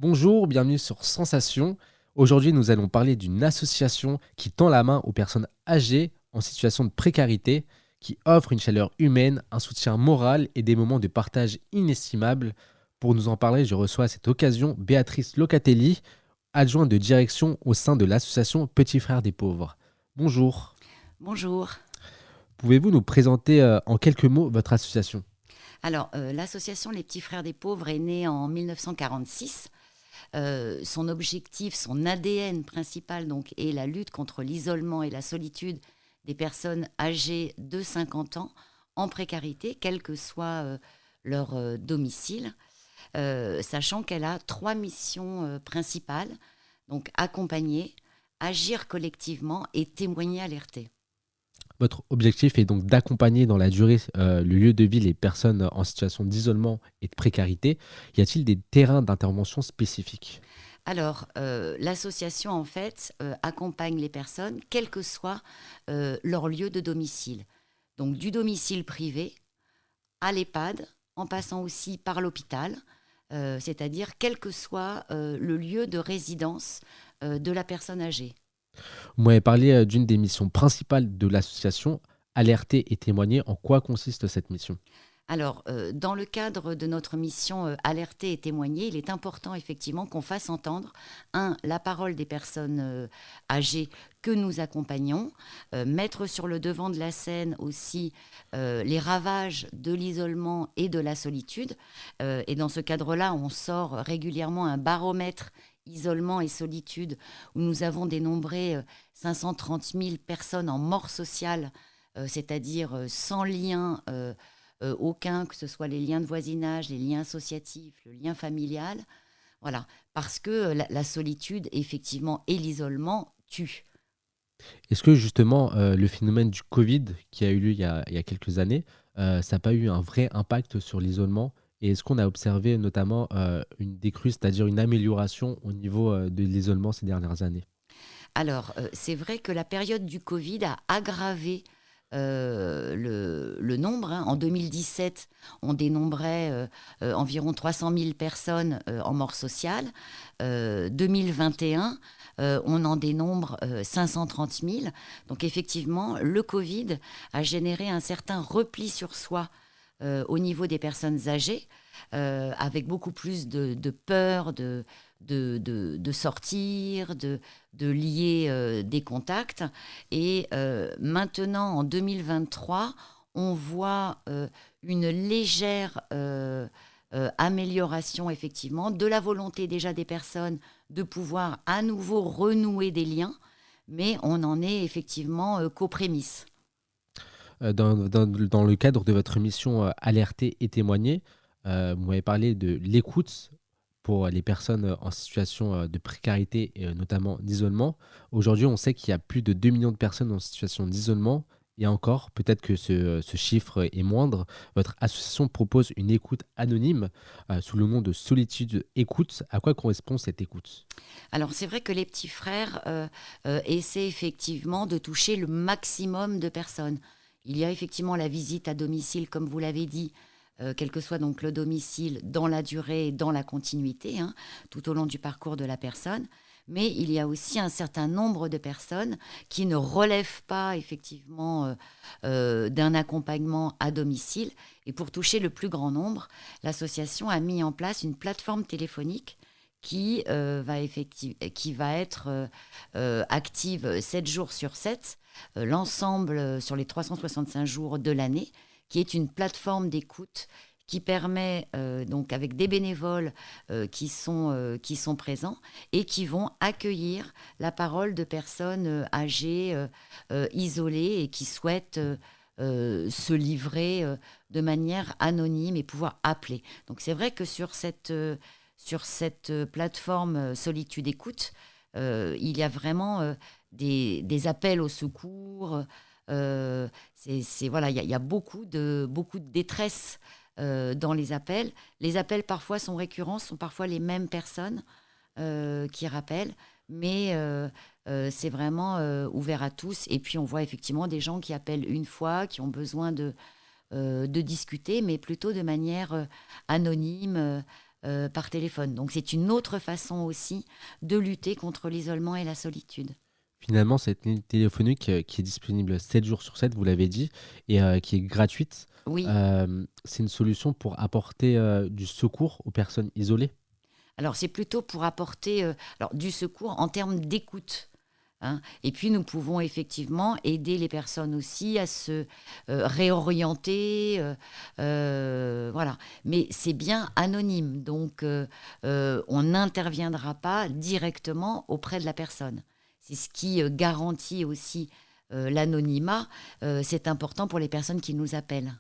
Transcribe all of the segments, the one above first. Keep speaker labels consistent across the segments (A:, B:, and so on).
A: Bonjour, bienvenue sur Sensation. Aujourd'hui, nous allons parler d'une association qui tend la main aux personnes âgées en situation de précarité, qui offre une chaleur humaine, un soutien moral et des moments de partage inestimables. Pour nous en parler, je reçois à cette occasion Béatrice Locatelli, adjointe de direction au sein de l'association Petits Frères des Pauvres. Bonjour.
B: Bonjour.
A: Pouvez-vous nous présenter en quelques mots votre association?
B: Alors, l'association Les Petits Frères des Pauvres est née en 1946. Son objectif, son ADN principal donc, est la lutte contre l'isolement et la solitude des personnes âgées de 50 ans en précarité, quel que soit leur domicile, sachant qu'elle a trois missions principales, donc accompagner, agir collectivement et témoigner, alerter.
A: Votre objectif est donc d'accompagner dans la durée le lieu de vie les personnes en situation d'isolement et de précarité. Y a-t-il des terrains d'intervention spécifiques?
B: Alors, l'association, en fait, accompagne les personnes, quel que soit leur lieu de domicile. Donc, du domicile privé à l'EHPAD, en passant aussi par l'hôpital, c'est-à-dire quel que soit le lieu de résidence de la personne âgée.
A: Vous m'avez parlé d'une des missions principales de l'association, alerter et témoigner. En quoi consiste cette mission?
B: Alors, dans le cadre de notre mission alerter et témoigner, il est important effectivement qu'on fasse entendre, la parole des personnes âgées que nous accompagnons, mettre sur le devant de la scène aussi les ravages de l'isolement et de la solitude. Et dans ce cadre-là, on sort régulièrement un baromètre isolement et solitude où nous avons dénombré 530 000 personnes en mort sociale, c'est-à-dire sans lien aucun, que ce soit les liens de voisinage, les liens associatifs, le lien familial. Voilà, parce que la solitude, effectivement, et l'isolement tuent.
A: Est-ce que justement le phénomène du Covid qui a eu lieu il y a quelques années, ça n'a pas eu un vrai impact sur l'isolement? Et est-ce qu'on a observé notamment une décrue, c'est-à-dire une amélioration au niveau de l'isolement ces dernières années?
B: Alors, c'est vrai que la période du Covid a aggravé le nombre. En 2017, on dénombrait environ 300 000 personnes en mort sociale. 2021, on en dénombre 530 000. Donc effectivement, le Covid a généré un certain repli sur soi au niveau des personnes âgées, avec beaucoup plus de peur, de sortir, de lier des contacts. Et maintenant, en 2023, on voit une légère amélioration, effectivement, de la volonté déjà des personnes de pouvoir à nouveau renouer des liens, mais on en est effectivement qu'aux prémices.
A: Dans le cadre de votre mission alerter et témoigner, vous m'avez parlé de l'écoute pour les personnes en situation de précarité et notamment d'isolement. Aujourd'hui, on sait qu'il y a plus de 2 millions de personnes en situation d'isolement. Et encore, peut-être que ce chiffre est moindre. Votre association propose une écoute anonyme sous le nom de Solitude Écoute. À quoi correspond cette écoute?
B: Alors c'est vrai que les petits frères essaient effectivement de toucher le maximum de personnes. Il y a effectivement la visite à domicile, comme vous l'avez dit, quel que soit donc le domicile, dans la durée et dans la continuité, tout au long du parcours de la personne. Mais il y a aussi un certain nombre de personnes qui ne relèvent pas effectivement d'un accompagnement à domicile. Et pour toucher le plus grand nombre, l'association a mis en place une plateforme téléphonique qui va être active 7 jours sur 7, l'ensemble sur les 365 jours de l'année, qui est une plateforme d'écoute qui permet, donc avec des bénévoles qui sont présents et qui vont accueillir la parole de personnes âgées, isolées et qui souhaitent se livrer de manière anonyme et pouvoir appeler. Donc c'est vrai que sur cette plateforme Solitude Écoute, il y a vraiment des appels au secours. Voilà, il y a beaucoup de détresse dans les appels. Les appels parfois sont récurrents, sont parfois les mêmes personnes qui rappellent, mais c'est vraiment ouvert à tous. Et puis on voit effectivement des gens qui appellent une fois, qui ont besoin de discuter, mais plutôt de manière anonyme. par téléphone. Donc c'est une autre façon aussi de lutter contre l'isolement et la solitude.
A: Finalement, cette ligne téléphonique, qui est disponible 7 jours sur 7, vous l'avez dit, et qui est gratuite,
B: Oui,
A: c'est une solution pour apporter, du secours aux personnes isolées?
B: alors c'est plutôt pour apporter alors, du secours en termes d'écoute. Hein. Et puis nous pouvons effectivement aider les personnes aussi à se réorienter, voilà. Mais c'est bien anonyme, donc on n'interviendra pas directement auprès de la personne. C'est ce qui garantit aussi l'anonymat. C'est important pour les personnes qui nous appellent.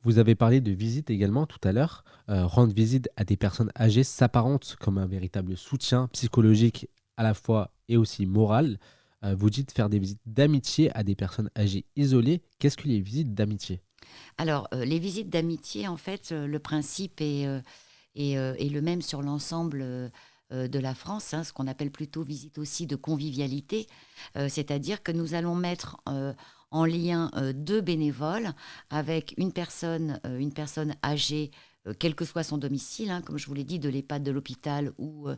A: Vous avez parlé de visite également tout à l'heure. Rendre visite à des personnes âgées s'apparente comme un véritable soutien psychologique à la fois et aussi moral. Vous dites faire des visites d'amitié à des personnes âgées isolées. Qu'est-ce que les visites d'amitié?
B: Alors, les visites d'amitié, en fait, le principe est le même sur l'ensemble de la France, hein, ce qu'on appelle plutôt visite aussi de convivialité. C'est-à-dire que nous allons mettre en lien deux bénévoles avec une personne âgée, quel que soit son domicile, hein, comme je vous l'ai dit, de l'EHPAD, de l'hôpital ou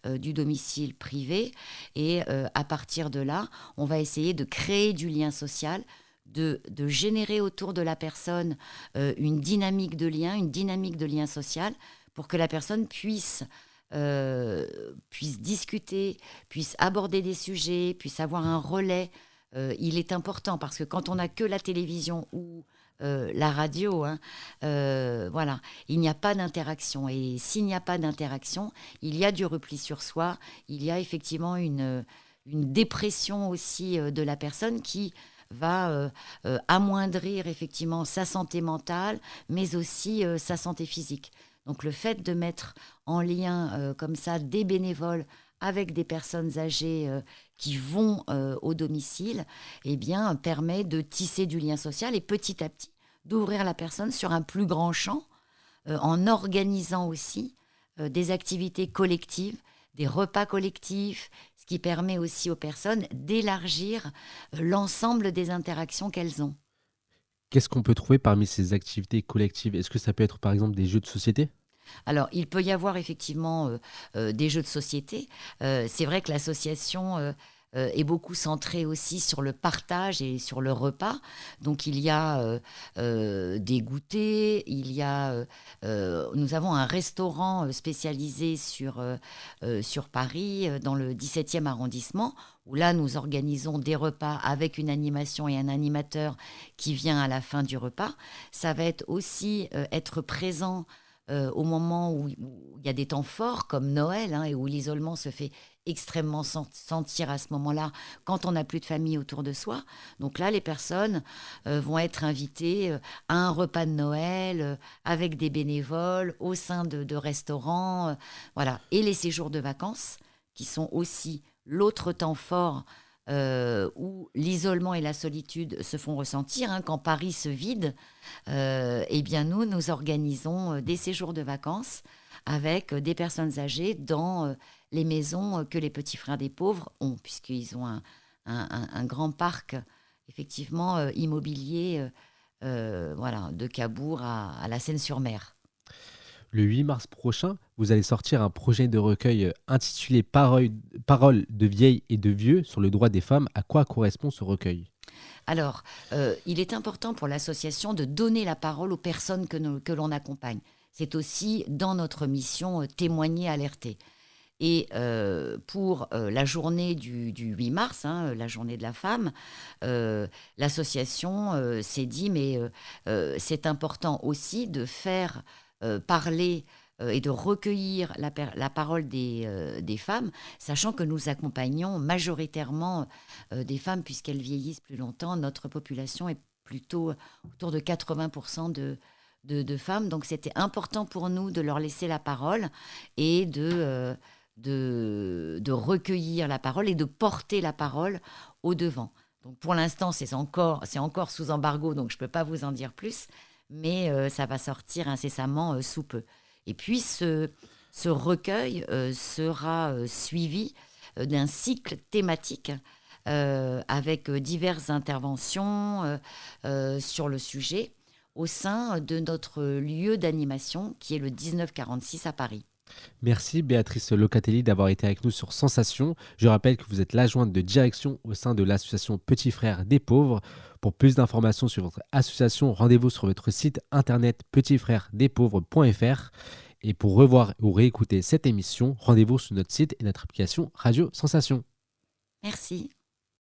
B: du domicile privé. Et à partir de là, on va essayer de créer du lien social, de générer autour de la personne une dynamique de lien, une dynamique de lien social, pour que la personne puisse discuter, puisse aborder des sujets, puisse avoir un relais. Il est important parce que quand on n'a que la télévision ou la radio, hein, voilà, il n'y a pas d'interaction. Et s'il n'y a pas d'interaction, il y a du repli sur soi, il y a effectivement une dépression aussi de la personne qui va amoindrir effectivement sa santé mentale, mais aussi sa santé physique. Donc le fait de mettre en lien comme ça des bénévoles avec des personnes âgées qui vont au domicile, eh bien, permet de tisser du lien social et petit à petit d'ouvrir la personne sur un plus grand champ en organisant aussi des activités collectives, des repas collectifs, ce qui permet aussi aux personnes d'élargir l'ensemble des interactions qu'elles ont.
A: Qu'est-ce qu'on peut trouver parmi ces activités collectives? Est-ce que ça peut être par exemple des jeux de société?
B: Alors, il peut y avoir effectivement des jeux de société. C'est vrai que l'association est beaucoup centrée aussi sur le partage et sur le repas. Donc, il y a des goûters, nous avons un restaurant spécialisé sur Paris, dans le 17e arrondissement, où là, nous organisons des repas avec une animation et un animateur qui vient à la fin du repas. Ça va être aussi être présent au moment où il y a des temps forts comme Noël, hein, et où l'isolement se fait extrêmement sentir à ce moment-là, quand on n'a plus de famille autour de soi. Donc là, les personnes vont être invitées à un repas de Noël avec des bénévoles au sein de restaurants. Voilà. Et les séjours de vacances, qui sont aussi l'autre temps fort où l'isolement et la solitude se font ressentir, hein, quand Paris se vide, eh bien nous organisons des séjours de vacances avec des personnes âgées dans les maisons que les petits frères des pauvres ont, puisqu'ils ont un grand parc, effectivement, immobilier, voilà, de Cabourg à la Seine-sur-Mer.
A: Le 8 mars prochain, vous allez sortir un projet de recueil intitulé Paroles de vieilles et de vieux sur le droit des femmes. À quoi correspond ce recueil?
B: Alors, il est important pour l'association de donner la parole aux personnes que l'on accompagne. C'est aussi dans notre mission témoigner, alerter. Et pour la journée du 8 mars, hein, la journée de la femme, l'association s'est dit, mais c'est important aussi de faire parler et de recueillir la parole des femmes, sachant que nous accompagnons majoritairement des femmes, puisqu'elles vieillissent plus longtemps. Notre population est plutôt autour de 80% de femmes. Donc c'était important pour nous de leur laisser la parole et de recueillir la parole et de porter la parole au devant. Donc pour l'instant, c'est encore sous embargo, donc je ne peux pas vous en dire plus, mais ça va sortir incessamment sous peu. Et puis ce recueil sera suivi d'un cycle thématique avec diverses interventions sur le sujet, au sein de notre lieu d'animation qui est le 1946 à Paris.
A: Merci Béatrice Locatelli d'avoir été avec nous sur Sensation. Je rappelle que vous êtes l'adjointe de direction au sein de l'association Petits Frères des Pauvres. Pour plus d'informations sur votre association, rendez-vous sur votre site internet petitsfrèresdespauvres.fr. Et pour revoir ou réécouter cette émission, rendez-vous sur notre site et notre application Radio Sensation.
B: Merci.